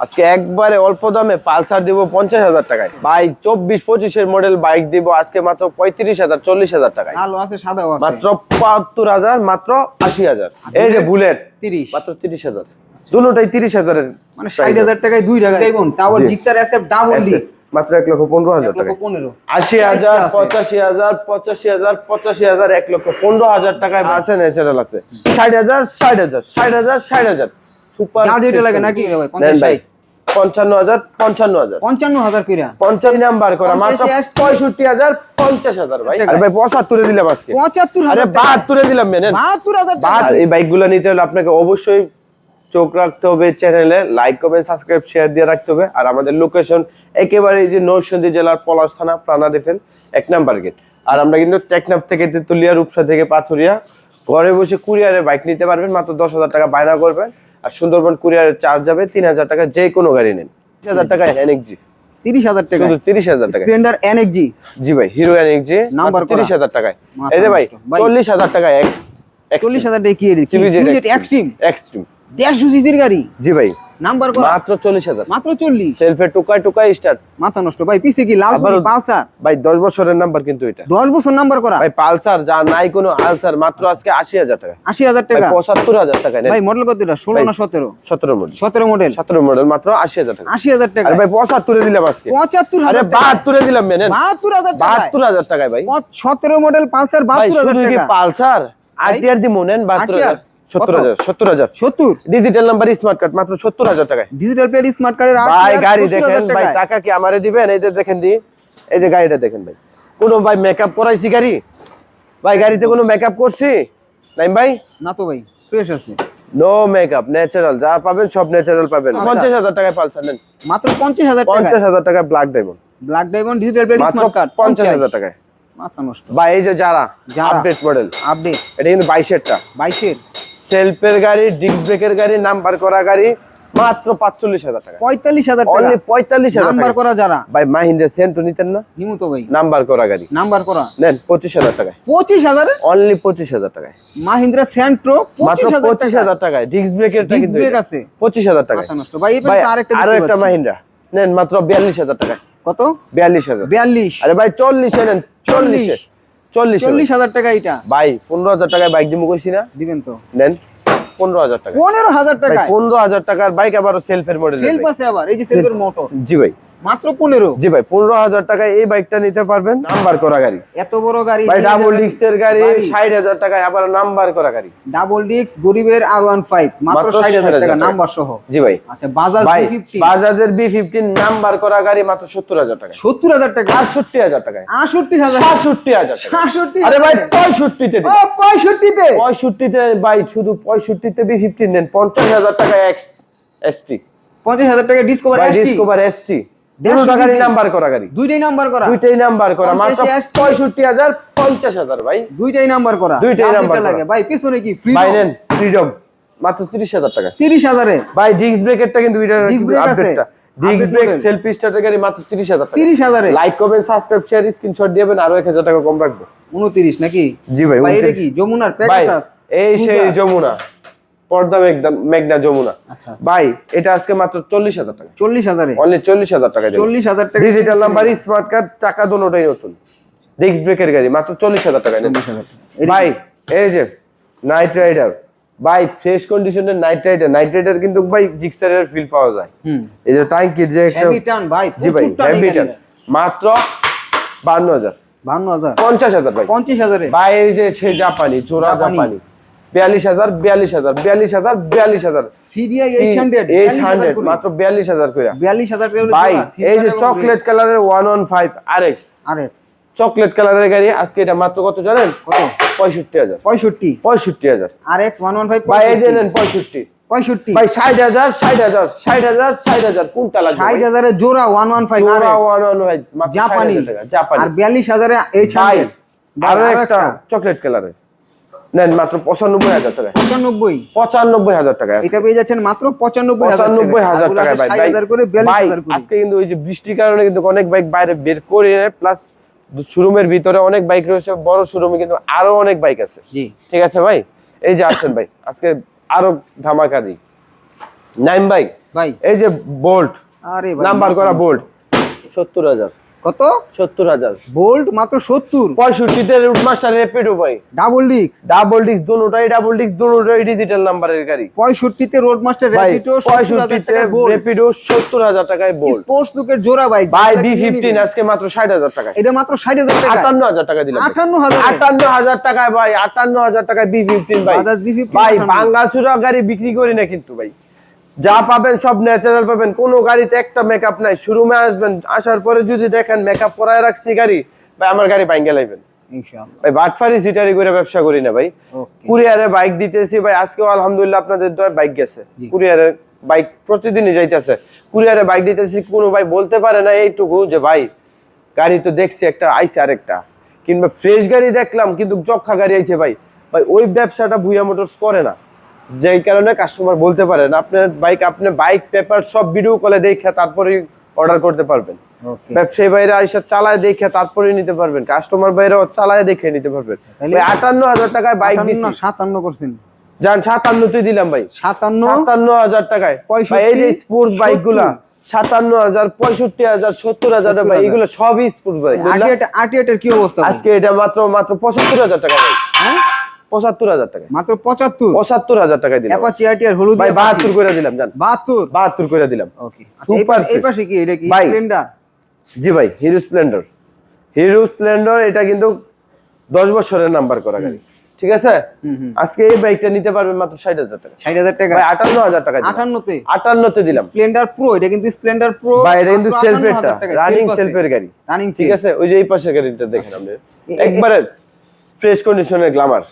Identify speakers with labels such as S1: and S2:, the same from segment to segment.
S1: আজকে একবারে অল্প দামে পালসার দিব 50,000 টাকায় ভাই। 24-25 মডেল বাইক দিব আজকে মাত্র 35,000 40,000 টাকায়।
S2: কালো আছে সাদাও আছে
S1: মাত্র 72,000 মাত্র 80,000। এই যে বুলেট
S2: 30
S1: মাত্র 30,000। দুটোটাই 30,000 এর
S2: মানে 60,000 টাকায় দুই টাকা দেবন। Tower Gixxer SF double D
S1: মাত্র 1,15,000 টাকা।
S2: 15
S1: 80,000 85,000 85,000 85,000 1,15,000 টাকায় আছে ন্যাচারাল আছে। 60,000 60,000 60,000 60,000 সুপার
S2: যা যেটা লাগে নাকি ভাই 50
S1: ভাই 55,000 55,000
S2: 55,000 কইরা
S1: 50 নাম্বার করা মাত্র 65,000 50,000 ভাই। আরে ভাই 75 এ দিলাম আজকে
S2: 75,000
S1: আরে 72 এ দিলাম মেনে
S2: 72,000 টাকা।
S1: আর এই বাইকগুলো নিতে হলে আপনাকে অবশ্যই চোখ রাখতে হবে চ্যানেলে, লাইক কমেন্ট সাবস্ক্রাইব শেয়ার দিয়ে রাখতে হবে। আর আমাদের লোকেশন একেবারে এই যে নরসিংদী জেলার পলাশ থানা প্রাণা ডিফেন্স 1 নাম্বার গেট। আর আমরা কিন্তু টেকনাফ থেকে তেতুলিয়া রূপসা থেকে পাথুরিয়া ঘরে বসে কুরিয়ারে বাইক নিতে পারবেন। মাত্র 10,000 টাকা বায়না করবেন আর সুন্দরবন কুরিয়ারের চার্জ যাবে 3,000 টাকা। যে কোনো গাড়ি নেন 30,000 টাকা এনএক্সজি
S2: 30,000 টাকা
S1: শুধু 30,000 টাকা।
S2: স্প্লেন্ডার এনএক্সজি
S1: জি ভাই হিরো এনএক্সজি
S2: নাম্বার
S1: 30,000 টাকায়। এই যে ভাই 40,000 টাকা
S2: 40,000 টাকা কি এর সিলেট এক্সট্রিম
S1: এক্সট্রিম
S2: 150 সিসির গাড়ি।
S1: জি ভাই
S2: নাম্বার করা
S1: মাত্র 40,000
S2: মাত্র 40
S1: সেলফে টুকায় টুকায় স্টার্ট।
S2: মাথা নষ্ট ভাই। পিছে কি লাল পালসার
S1: ভাই 10 বছরের নাম্বার কিন্তু এটা
S2: 10 বছর নাম্বার করা
S1: ভাই। পালসার যা নাই কোনো আলসার মাত্র আজকে 80,000 টাকা
S2: 80,000
S1: ভাই।
S2: টাকা
S1: 75,000 টাকা নেন
S2: ভাই। মডেল কত এটা 16 না 17
S1: 17 মডেল
S2: 17 মডেল
S1: 17 মডেল মাত্র 80,000 টাকা
S2: 80,000 টাকা।
S1: আরে ভাই 75 এ দিলাম আজকে
S2: 75,000
S1: আরে 72 এ দিলাম মেনেন
S2: 72,000 টাকা
S1: 72,000 টাকায় ভাই।
S2: 17 মডেল পালসার
S1: ভাই
S2: 72,000
S1: শুধু কি
S2: টাকা।
S1: পালসার আরটিআর দি মনেন 72,000 70,000
S2: 70
S1: ডিজিটাল নাম্বার স্মার্ট কার্ড মাত্র 70,000 টাকায়।
S2: ডিজিটাল প্লেট স্মার্ট কার্ডের
S1: ভাই গাড়ি দেখেন ভাই, টাকা কি আমারে দিবেন? এই যে দেখেন দি, এই যে গাড়িটা দেখেন ভাই। কোন ভাই মেকআপ করাইছি গাড়ি? ভাই গাড়িতে কোনো মেকআপ করছি নাইম ভাই?
S2: না তো ভাই ফ্রেশ আছে
S1: নো মেকআপ ন্যাচারাল যা পাবেন সব ন্যাচারাল পাবেন। 50,000 টাকায় পালসার নেন
S2: মাত্র 50,000 টাকা।
S1: 50,000 টাকায় black diamond
S2: black diamond digital plate
S1: মাত্র
S2: স্মার্ট কার্ড
S1: 50,000 টাকায়।
S2: মাথা নষ্ট
S1: ভাই এই যে যারা আপডেট মডেল
S2: আপডেট
S1: এটা কিন্তু 22 টা
S2: 22 এর
S1: সেলফের গাড়ি ডিস্ক ব্রেকের গাড়ি নাম্বার করা গাড়ি মাত্র 45,000 টাকা
S2: 45,000 টাকা
S1: অনলি 45,000
S2: নাম্বার
S1: টাকা।
S2: করা যারা
S1: ভাই মাহিন্দ্রা সেন্টু নিতেন না?
S2: নিমু তো ভাই
S1: নাম্বার করা গাড়ি
S2: নাম্বার করা
S1: নেন 25,000 টাকায়
S2: 25,000
S1: অনলি 25,000 টাকায়
S2: মাহিন্দ্রা সেন্ট্রো
S1: মাত্র 25,000 টাকায় ডিস্ক ব্রেকেরটা
S2: ডিস্ক
S1: কিন্তু
S2: ব্রেক
S1: এটা।
S2: আছে
S1: 25,000 টাকায়
S2: মাথা নষ্ট ভাই। এবার
S1: ভাই
S2: আরেকটা
S1: আরো
S2: দেখতে
S1: একটা
S2: পাচ্ছি।
S1: মাহিন্দ্রা নেন মাত্র 42,000 টাকায়।
S2: কত
S1: 42,000
S2: 42
S1: আরে ভাই 40 এ নেন 40 এ
S2: 40,000 টাকা এটা
S1: ভাই 15,000 টাকায় বাইক দিমু কইছি না?
S2: দিবেন তো
S1: নেন 15,000 টাকা
S2: 15,000
S1: ভাই।
S2: টাকা
S1: 15,000 টাকার বাইক আবারও সেলফের মডেল
S2: সেলফ আছে আবার এই যে সেলফের মোটর
S1: জি ভাই
S2: মাত্র 15
S1: জি ভাই 15,000 টাকায় এই বাইকটা নিতে পারবেন। নাম্বার করা গাড়ি
S2: এত বড় গাড়ি
S1: ভাই ডাবল ডিস্কের গাড়ি 60,000 টাকায় আবার নাম্বার করা গাড়ি
S2: ডাবল ডিস্ক গরিবের R15 মাত্র 60,000 টাকা নাম্বার সহ।
S1: জি ভাই।
S2: আচ্ছা বাজাজ
S1: ভাই
S2: B50
S1: বাজাজের B15 নাম্বার করা গাড়ি মাত্র 70,000 টাকা
S2: 70,000 টাকা
S1: 68,000 টাকায়
S2: 68,000
S1: 66,000 টাকা
S2: 66
S1: আরে ভাই 65 তে
S2: ও 65 তে
S1: 65 তে ভাই শুধু 65 তে B15 নেন 50,000 টাকা ST
S2: 50,000 টাকা ডিসকভার
S1: ভাই
S2: ST
S1: ডিসকভার ST দুটো গাড়ি নাম্বার করা গাড়ি
S2: দুইটাই নাম্বার করা
S1: দুইটাই নাম্বার করা মাত্র 65,000 50,000 ভাই
S2: দুইটাই নাম্বার করা
S1: দুইটাই নাম্বার
S2: লাগে ভাই পিছনে কি ফ্রি
S1: ভাই নেন ফ্রিডম মাত্র 30,000 টাকা
S2: 30,000 এ
S1: ভাই ডিস্ক ব্রেকেরটা কিন্তু এটা
S2: ডিস্ক ব্রেক আছে
S1: আপডেটটা ডিস্ক ব্রেক সেলফ স্টার্টার গাড়ি মাত্র 30,000 টাকা
S2: 30,000 এ
S1: like comment subscribe share screenshot দিবেন আরো 1,000 টাকা কম রাখবো
S2: 29 নাকি
S1: জি ভাই
S2: ভাই এটা
S1: 29
S2: কি যমুনার
S1: ভাই
S2: প্যাকেজ
S1: এই সেই যমুনা পর্দা মেঘনা যমুনা
S2: আচ্ছা
S1: ভাই এটা আজকে মাত্র 40,000 টাকা
S2: 40,000 এ
S1: অনলি 40,000 টাকা
S2: 40,000 টাকা
S1: ডিজিটাল নাম্বার স্মার্ট কার্ড চাকা দুটোটাই নতুন ডিস্ক ব্রেকের গাড়ি মাত্র 40,000 টাকা নেন
S2: 40,000
S1: ভাই এই যে নাইট রাইডার ভাই ফ্রেশ কন্ডিশনের নাইট রাইডার কিন্তু ভাই জিক্সারের ফিল পাওয়া যায়। এই যে ট্যাঙ্কির যে একটা
S2: হেভি টান ভাই
S1: জি ভাই হেভি টান মাত্র 52,000
S2: 52,000
S1: 50,000 ভাই
S2: 50,000 এ
S1: ভাই এই যে সেই জাপানি জোড়া জাপানি 42,000
S2: সিডিআই 800
S1: মাত্র 42,000 কইরা
S2: 42,000 টাকা
S1: ভাই এই যে চকলেট কালারের 115 RX
S2: আরএক্স
S1: চকলেট কালারের গাড়ি আজকে এটা মাত্র কত জানেন?
S2: কত
S1: 65,000
S2: 65 আরএক্স 115
S1: ভাই এই যে নেন 65 ভাই 60,000 কোনটা লাগবে
S2: 60,000 এর জোড়া 115
S1: জোড়া
S2: আরএক্স
S1: 115 ভাই মাত্র
S2: জাপানি
S1: 60,000 টাকা জাপানি
S2: আর 42,000 এ
S1: ভাই
S2: 800
S1: আরো একটা চকলেট কালারের নেন মাত্র 95,000 টাকা
S2: 95
S1: টাকা
S2: এটা পেয়ে যাচ্ছেন মাত্র
S1: 95,000 টাকা ভাই
S2: 60,000 করে 42,000 করে
S1: আজকে কিন্তু ওই যে বৃষ্টির কারণে কিন্তু অনেক বাইক বাইরে বের করে প্লাস শোরুমের ভিতরে অনেক বাইক রয়েছে বড় শোরুমে কিন্তু আরো অনেক বাইক আছে
S2: জি
S1: ঠিক আছে ভাই এই যে আসেন ভাই আজকে আরো ধামাকা দিই নাইম ভাই
S2: ভাই
S1: এই যে বোল্ট
S2: আরে ভাই
S1: নাম্বার করা বোল্ট 70,000
S2: কত
S1: 70,000
S2: বোল্ট মাত্র 70
S1: 65 তে রুট মাস্টার র্যাপিডো ভাই
S2: ডাবল ডিস্ক
S1: ডাবল ডিস্ক দুটোটাই ডিজিটাল নাম্বারের গাড়ি
S2: 65 তে রোড মাস্টার
S1: ভাই
S2: র্যাপিডো
S1: 65 তে র্যাপিডো 70,000 টাকায় বোল্ট
S2: স্পোর্টস লুকের জোড়া বাইক
S1: ভাই B15 আজকে মাত্র 60,000 টাকায়
S2: এটা মাত্র 60,000 টাকা
S1: 58,000 টাকা দিলাম
S2: 58,000
S1: 58,000 টাকায় ভাই 58,000 টাকায় B15 ভাই
S2: বাজাজ B15
S1: ভাই বাঙ্গাসুরা গাড়ি বিক্রি করি না কিন্তু ভাই যা পাবেন সব ন্যাচারাল পাবেন, কোনো গাড়িতে একটা মেকআপ নাই। শোরুমে আসবেন, আসার পরে যদি দেখেন মেকআপ করায় রাখছি গাড়ি, ভাই আমার গাড়ি ভাঙ্গে লাইবেন
S2: ইনশাআল্লাহ।
S1: ভাই বাটফারি সিটারি করে ব্যবসা করি না ভাই। কুরিয়ারে বাইক দিতেছি ভাই, আজকেও আলহামদুলিল্লাহ আপনাদের দয় বাইক গেছে, কুরিয়ারে বাইক প্রতিদিনই যাইতেছে। কুরিয়ারে বাইক দিতেছি, কোনো ভাই বলতে পারে না এইটুকু যে ভাই গাড়ি তো দেখছি একটা আইছে আরেকটা, কিংবা ফ্রেশ গাড়ি দেখলাম কিন্তু যক্ষা গাড়ি আইছে ভাই। ভাই ওই ব্যবসাটা ভুইয়া মোটরস করে না, যেই কারণে কাস্টমার বলতে পারেন আপনার বাইক, আপনি বাইক পেপার সব ভিডিও কলে দেখে তারপরে অর্ডার করতে পারবেন। ব্যবসায়ী ভাইরা আইসা চালায় দেখে তারপরে নিতে পারবেন, কাস্টমার ভাইরা চালায় দেখে নিতে পারবেন। 58,000 টাকায় বাইক দিছি,
S2: 57 করছেন
S1: জান 57 তুই দিলাম ভাই, 57,000 টাকায়। ভাই এই যে স্পোর্টস বাইক গুলা 57,000, 65,000, 70,000 ভাই, এগুলো সবই স্পোর্টস বাইক।
S2: আরটিআর এর কি অবস্থা
S1: আজকে এটা মাত্র 75,000 টাকা ভাই। হ্যাঁ 75,000 টাকা,
S2: মাত্র 75,000
S1: টাকা দিলাম।
S2: অ্যাপাচি আরটিআর হলুদ
S1: ভাই 72 করে দিলাম, জান
S2: 72
S1: করে দিলাম।
S2: ওকে, এই পাশে কি এটা কি স্প্লেন্ডার?
S1: জি ভাই, হিরো স্প্লেন্ডার এটা কিন্তু 10 বছরের নাম্বার করা গাড়ি, ঠিক আছে। আজকে এই বাইকটা নিতে পারবেন মাত্র 60,000 টাকা।
S2: 60,000 টাকা
S1: ভাই 58,000 টাকা দিলাম। 58 তে দিলাম।
S2: স্প্লেন্ডার প্রো, এটা কিন্তু স্প্লেন্ডার প্রো
S1: ভাই, এটা কিন্তু সেলফের রানিং সেলফের গাড়ি, ঠিক আছে। ওই যে এই পাশের গাড়িটা দেখেন আপনি, একবারে ফ্রেশ কন্ডিশনের গ্ল্যামার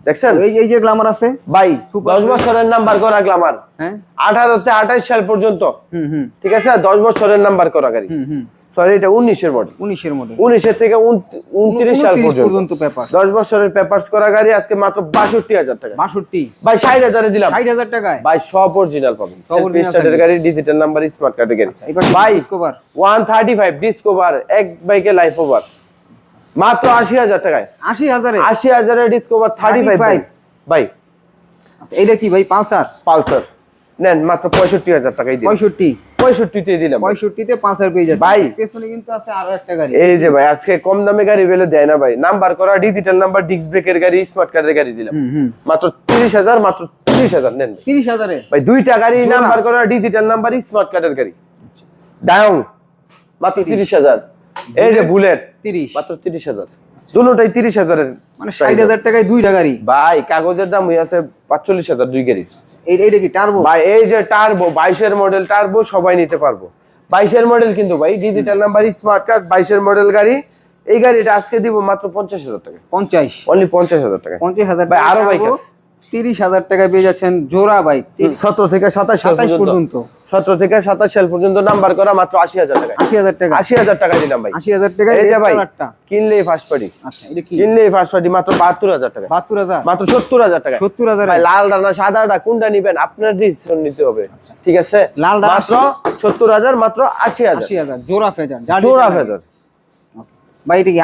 S1: দেখছেন।
S2: এই যে গ্ল্যামার আছে
S1: ভাই 10 বছরের নাম্বার করা গ্ল্যামার,
S2: হ্যাঁ
S1: 18 থেকে 28 সাল পর্যন্ত, ঠিক আছে। 10 বছরের নাম্বার করা গাড়ি, সরি এটা 19 এর মডেল, 19 থেকে 29 সাল পর্যন্ত পেপার, 10 বছরের পেপারস করা গাড়ি। আজকে মাত্র 62,000 টাকা।
S2: 62
S1: ভাই 60,000 এ দিলাম।
S2: 60,000 টাকায়
S1: ভাই সব অরিজিনাল পাবেন, স্টার্টের গাড়ি, ডিজিটাল নাম্বার, স্মার্ট কার্ডের গাড়ি। ভাই
S2: ডিসকভার
S1: 135 ডিসকভার এক বাইকে লাইফ ওভার মাত্র 80,000 টাকায়। 80,000 এর ডিসকভার 35 ভাই।
S2: আচ্ছা এটা কি ভাই? পালসার
S1: নেন মাত্র 65,000 টাকায় দিলাম। 65 তে দিলাম।
S2: 65 তে পালসার পেয়ে যাচ্ছে
S1: ভাই।
S2: পেছনে কিন্তু আছে আরো একটা গাড়ি।
S1: এই যে ভাই আজকে কম দামে গাড়ি বেলে দেয় না ভাই, নাম্বার করা ডিজিটাল নাম্বার, ডিস্ক ব্রেকের গাড়ি, স্মার্ট কার্ডের গাড়ি দিলাম মাত্র 30,000, মাত্র 30,000 নেন।
S2: 30,000 এ
S1: ভাই দুইটা গাড়ি নাম্বার করা ডিজিটাল নাম্বার, স্মার্ট কার্ডের গাড়ি। ডায়ং মাত্র 30,000। এই যে বুলেট
S2: 30
S1: মাত্র 30,000, দুটোটাই 30,000 এর,
S2: মানে 60,000 টাকায় দুইটা গাড়ি।
S1: ভাই কাগজের দাম হই আছে 45,000 দুই গাড়ি।
S2: এইটা কি টার্বো?
S1: ভাই এই যে টার্বো 22 এর মডেল টার্বো, সবাই নিতে পারবো। 22 এর মডেল কিন্তু ভাই, ডিজিটাল নাম্বার, স্মার্ট কার্ড, 22 এর মডেল গাড়ি। এই গাড়িটা আজকে দিব মাত্র 50,000 টাকা।
S2: 50
S1: অনলি 50,000 টাকা।
S2: 50,000
S1: ভাই আরো বাইক
S2: 30,000 টাকায় পেয়ে যাচ্ছেন জোড়া বাইক।
S1: 17 থেকে 27 সাল পর্যন্ত, 17 থেকে 27 সাল পর্যন্ত নাম্বার করা মাত্র 80,000 টাকা।
S2: 80,000 টাকা,
S1: 80,000 টাকা দিলাম ভাই।
S2: 80,000 টাকা
S1: এই যে ভাই কিনলেই ফার্স্ট পার্টি।
S2: আচ্ছা এটা কি?
S1: কিনলেই ফার্স্ট পার্টি মাত্র 72,000 টাকা।
S2: 72,000
S1: মাত্র 70,000 টাকা।
S2: 70,000
S1: ভাই লালটা না সাদাটা কোনটা নিবেন আপনার ডিসিশন নিতে হবে, ঠিক আছে।
S2: লালটা
S1: মাত্র 70,000, মাত্র 80,000
S2: জোড়া ফেজার। ভাই এটা কি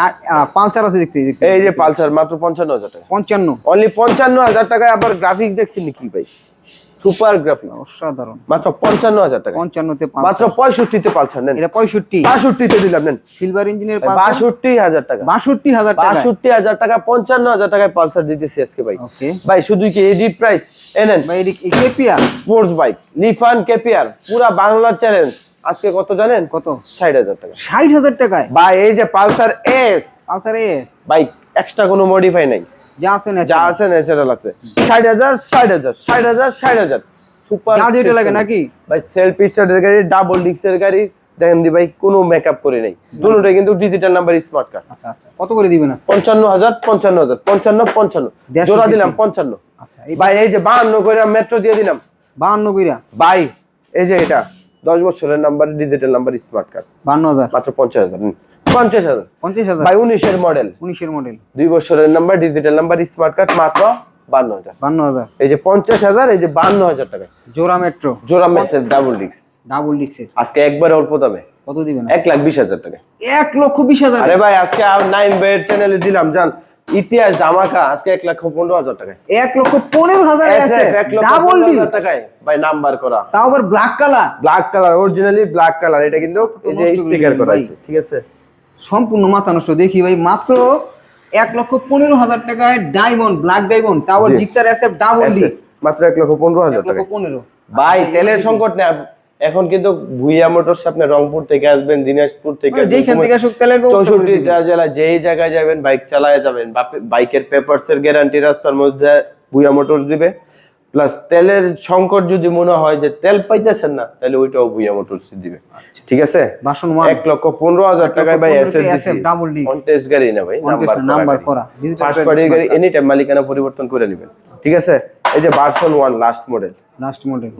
S2: পালসার আছে দেখতে?
S1: এই যে পালসার মাত্র 55,000 টাকা।
S2: 55
S1: অনলি 55,000 টাকায়। আবার গ্রাফিক্স দেখছেন কি ভাই, সুপার গ্রাফিক্স,
S2: অসাধারণ।
S1: মাত্র 55,000 টাকা।
S2: 55 তে
S1: মাত্র 65 তে পালসার নেন।
S2: এটা 65
S1: তে দিলাম নেন।
S2: সিলভার ইঞ্জিনের
S1: 62,000 টাকা।
S2: 62,000 টাকা।
S1: 62,000 টাকা, 55,000 টাকায় পালসার দিতেছি আজকে ভাই।
S2: ওকে
S1: ভাই শুধু কি এডিট প্রাইস এনেন
S2: ভাই। এটা কেপিআর
S1: স্পোর্টস বাইক, লিফান কেপিআর, পুরা বাংলা চ্যালেঞ্জ। আজকে কত জানেন?
S2: কত?
S1: 60,000 টাকা।
S2: 60,000 টাকায়
S1: ভাই এই যে Pulsar S,
S2: Pulsar S
S1: bike extra কোনো মডিফাই নাই,
S2: যা আছে না
S1: যা আছে ন্যাচারাল আছে। 60,000 সুপার।
S2: যা যেটা লাগে নাকি
S1: ভাই সেলফ স্টার্টের গাড়ি, ডাবল ডিস্কের গাড়ি দেখেন দি ভাই, কোনো মেকআপ করে নাই। দুটোটাই কিন্তু ডিজিটাল নাম্বার, স্মার্ট কার্ড।
S2: আচ্ছা আচ্ছা কত করে দিবেন?
S1: 55,000, 55,000, 55 জোড়া দিলাম 55।
S2: আচ্ছা
S1: ভাই এই যে 52 করে মেট্রো দিয়ে দিলাম।
S2: 52 কইরা
S1: ভাই এই যে এটা 10 বছরের number, digital number, smart card,
S2: 52,000
S1: মাত্র 50,000। 50,000 ভাই 19 এর মডেল, 2 বছরের number, digital number, smart card, মাত্র 52,000। এই যে 50,000, এই যে 52,000 টাকা
S2: জোড়া মেট্রো,
S1: জোড়া মেসের ডাবল
S2: ডিক্সের।
S1: আজকে একবারে অল্প দামে
S2: কত দিবেন?
S1: 1,20,000 টাকা।
S2: 1,20,000।
S1: আরে ভাই আজকে নাইম ভাইয়ের চ্যানেলে দিলাম, জান ইতিহাস ধামাকা আজকে 1,15,000 টাকায়।
S2: 1,15,000 আছে
S1: 1,15,000 টাকায় ভাই নাম্বার করা,
S2: তাও আবার black colour.
S1: Black colour, originally black colour. এটা কিন্তু এই যে স্টিকার করা আছে, ঠিক আছে?
S2: সম্পূর্ণ মাথা নষ্ট। দেখি ভাই মাত্র 1,15,000 টাকায় ডায়মন্ড, ব্ল্যাক ডায়মন্ড, তাও আবার জিক্সার এসএফ ডাবল ডি,
S1: মাত্র 1,15,000 টাকায়।
S2: 1,15,000
S1: ভাই তেলের সংকট নেই এখন কিন্তু ভুইয়া মোটরস, আপনি রংপুর থেকে আসবেন, দিনাজপুর থেকে আসবেন,
S2: যেখান থেকে আসুক তেলের ব্যবস্থা করে
S1: 64
S2: দিবেন।
S1: জেলা যেই জায়গায় যাবেন বাইক চালায় যাবেন, বাইকের পেপারস এর গ্যারান্টি রাস্তার মধ্যে ভুইয়া মোটরস দিবে। প্লাস তেলের সংকট যদি মনে হয় যে তেল পাইতেছেন না, তাহলে ওইটাও ভুইয়া মোটরস দিবে, ঠিক আছে?
S2: ভার্সন 1
S1: 1,15,000 টাকায় ভাই SF
S2: double D,
S1: on test গাড়ি না ভাই,
S2: নাম্বার করা
S1: ফার্স্ট পার্টির গাড়ি, এনি টাইম মালিকানা পরিবর্তন করে নেবেন, ঠিক আছে? এই যে ভার্সন 1 লাস্ট মডেল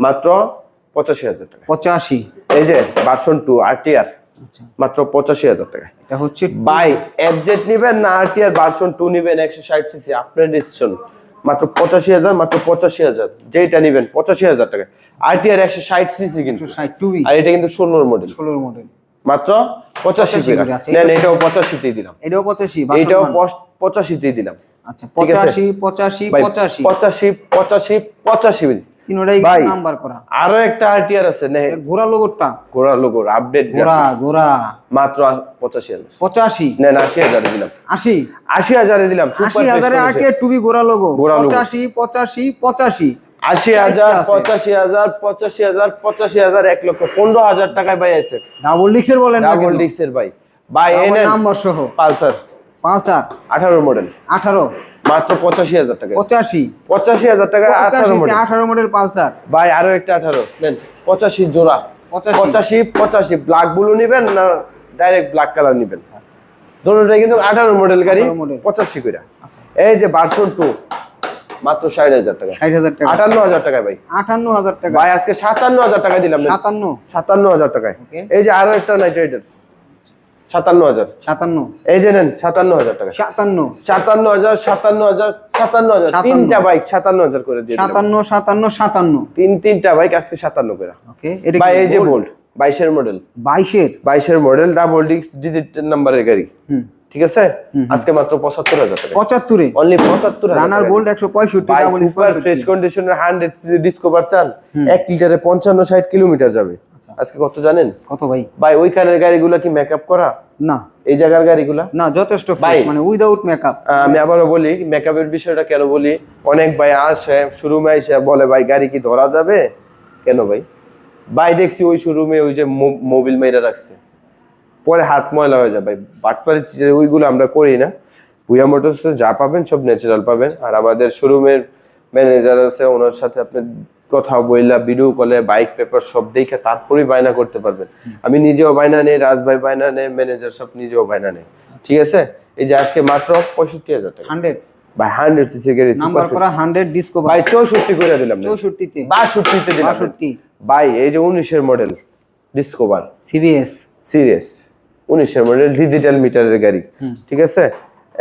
S1: মাত্র 85,000 টাকা।
S2: 85।
S1: এই যে ভার্সন 2 আরটিআর
S2: আচ্ছা,
S1: মাত্র 85,000 টাকা।
S2: এটা হচ্ছে
S1: ভাই এফজেড নিবেন না আরটিআর ভার্সন 2 নিবেন 160 সিসি, আপনার ডিসিশন। মাত্র 85,000, মাত্র 85,000, যেটা নিবেন 85,000 টাকা। আরটিআর 160 সিসি কিন্তু,
S2: 160 টুবি,
S1: আর এটা কিন্তু 16 মডেল,
S2: 16 মডেল,
S1: মাত্র 85 টাকা।
S2: আচ্ছা,
S1: নেন এটাও 85 তেই দিলাম,
S2: এটাও 85,
S1: এটাও 85 তেই দিলাম।
S2: আচ্ছা,
S1: ঠিক আছে?
S2: 85 85
S1: ভাই
S2: 85
S1: 85
S2: তিনটাই
S1: ভাই,
S2: নাম্বার করা।
S1: আরো একটা আরটিআর আছে নে,
S2: ঘোড়া লোগোটা,
S1: গোড়া লোগো আপডেট
S2: ঘোড়া
S1: মাত্র 85,000।
S2: 85
S1: নেন 80,000 দিলাম,
S2: 80
S1: 80,000 দিলাম, সুপার
S2: 80,000 আরটিআর টুবি ঘোড়া লোগো।
S1: ঘোড়া লোগো।
S2: 85 85 85
S1: 80,000 85,000 85,000 85,000 1,15,000 টাকায় ভাই আছে
S2: ডাবল ডিক্সের বলেন না
S1: ডাবল
S2: কেন?
S1: ডিক্সের ভাই। ভাই এই নেন
S2: নাম্বার সহ
S1: পালসার
S2: পালসার
S1: 18 মডেল
S2: 18
S1: মাত্র 85,000 টাকা।
S2: 85
S1: 85,000 টাকা 18 মডেল।
S2: 18 মডেল পালসার
S1: ভাই আরো একটা 18 নেন 85 জোড়া, 85 ব্ল্যাক ব্লু নিবেন না ডাইরেক্ট ব্ল্যাক কালার নিবেন, দুটোটাই কিন্তু 18 মডেল গাড়ি,
S2: 18 মডেল।
S1: 85 কইরা। এই যে ভার্সন 2 মাত্র 60,000 টাকা,
S2: 60,000 টাকা,
S1: 58,000 টাকা ভাই।
S2: 58,000 টাকা
S1: ভাই আজকে 57,000 টাকা দিলাম, 57,000 টাকায়।
S2: ওকে।
S1: এই যে আরো একটা নাইট রাইডার 57,000,
S2: 57
S1: এই যে নেন 57,000 টাকা,
S2: 57
S1: 57,000 57,000 57,000,
S2: 57
S1: তিনটা বাইক 57,000 করে দিয়ে দিলাম।
S2: 57 57
S1: তিনটা বাইক আজকে 57 করে।
S2: ওকে, এটা
S1: ভাই এই যে বোল্ট 22 এর মডেল,
S2: 22
S1: এর মডেল ডাবল ডিস্ক ডিজিটাল নাম্বারের গাড়ি,
S2: হুম,
S1: ঠিক আছে? আজকে মাত্র 75,000 টাকা,
S2: 75 এ
S1: অনলি 75,000
S2: রানার বোল্ট 165
S1: ভাই
S2: ডাবল
S1: সুপার ফ্রেশ কন্ডিশনের 100 সিসি ডিসকভার চান, 1 লিটারে 55-60 কিলোমিটার যাবে। আজকে কত জানেন?
S2: কত ভাই?
S1: ভাই ওইখানের গাড়িগুলো কি মেকআপ করা?
S2: না,
S1: এই জায়গার গাড়িগুলা
S2: না, যথেষ্ট
S1: ভাই,
S2: ফ্রেশ, মানে উইদাউট মেকআপ।
S1: আমি আবারও বলি মেকআপের বিষয়টা কেন বলি, অনেক ভাই আসে শোরুমে এসে বলে ভাই গাড়ি কি ধরা যাবে কেন ভাই? ভাই দেখছি ওই শোরুমে ওই যে মোবিল মেরে রাখছে, পরে হাত ময়লা হয়ে যায় ভাই। বাটপারি ওইগুলো আমরা করি না। ভুইয়া মোটরসে যা পাবেন সব ন্যাচারাল পাবেন। আর আমাদের শোরুমের ম্যানেজার আছে, ওনার সাথে আপনি কথা বললা ভিডিও কলে বাইক পেপার সব দেখে তারপরেই বায়না করতে পারবেন। আমি নিজেও বায়না নেই, রাজ ভাই বায়না নেই, ম্যানেজার সব নিজেও বায়না নেই, ঠিক আছে? এই যে আজকে মাত্র 65,000 টাকা
S2: 100
S1: ভাই, 100 সিসি গাড়ি
S2: নাম্বার করা 100 ডিসকভার।
S1: ভাই 64 করে দিলাম,
S2: 64 তে
S1: 62 তে দিলাম
S2: 62
S1: ভাই। এই যে 19 এর মডেল ডিসকভার
S2: সিরিয়াস
S1: সিরিয়াস 19 এর মডেল ডিজিটাল মিটারের গাড়ি, ঠিক আছে?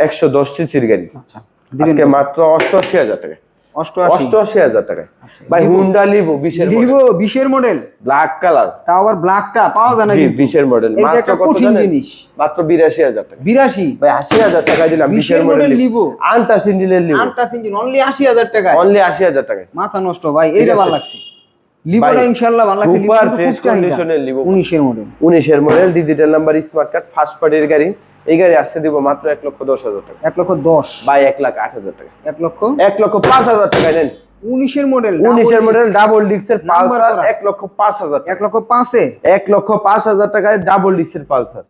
S1: 110 সিসির গাড়ি,
S2: আচ্ছা,
S1: আজকে মাত্র 88,000 টাকা, 88,000 টাকা ভাই। হুন্ডা লিভো 20 এর
S2: লিভো 20 এর মডেল,
S1: ব্ল্যাক কালার,
S2: তাও আবার ব্ল্যাকটা পাওয়া যায় না
S1: জি
S2: কিন্তু
S1: 20 এর মডেল
S2: এটা
S1: মাত্র
S2: একটা
S1: কত
S2: কঠিন
S1: জানেন?
S2: জিনিস।
S1: মাত্র 82,000 টাকা
S2: 82
S1: ভাই, 80,000 টাকা দিলাম 20 এর মডেল
S2: লিভো,
S1: আনটাস ইঞ্জিনের লিভো,
S2: আনটাচ ইঞ্জিন অনলি 80,000 টাকা।
S1: অনলি 80,000 টাকা।
S2: মাথা নষ্ট ভাই, এইটা
S1: আছে।
S2: ভালো লাগছে লিভোটা,
S1: ভাই,
S2: ইনশাআল্লাহ ভালো লাগছে।
S1: সুপার
S2: লিভো
S1: ফ্রেশ
S2: খুব চাহিদা।
S1: কন্ডিশনের লিভো
S2: 19 এর মডেল,
S1: 19 এর model digital number smart card first পার্টির গাড়ি। এই গাড়ি আজকে দিব মাত্র 1,10,000 টাকা
S2: 1,10,000
S1: ভাই, 1,08,000 টাকা
S2: 1,05,000
S1: টাকায় নেন।
S2: 19 এর মডেল,
S1: 19 এর মডেল ডাবল ডিস্কের
S2: নাম্বার
S1: পালসার
S2: করা।
S1: 1,05,000 টাকা
S2: 1,05,000
S1: 1,05,000 টাকায় ডাবল ডিস্কের পালসার।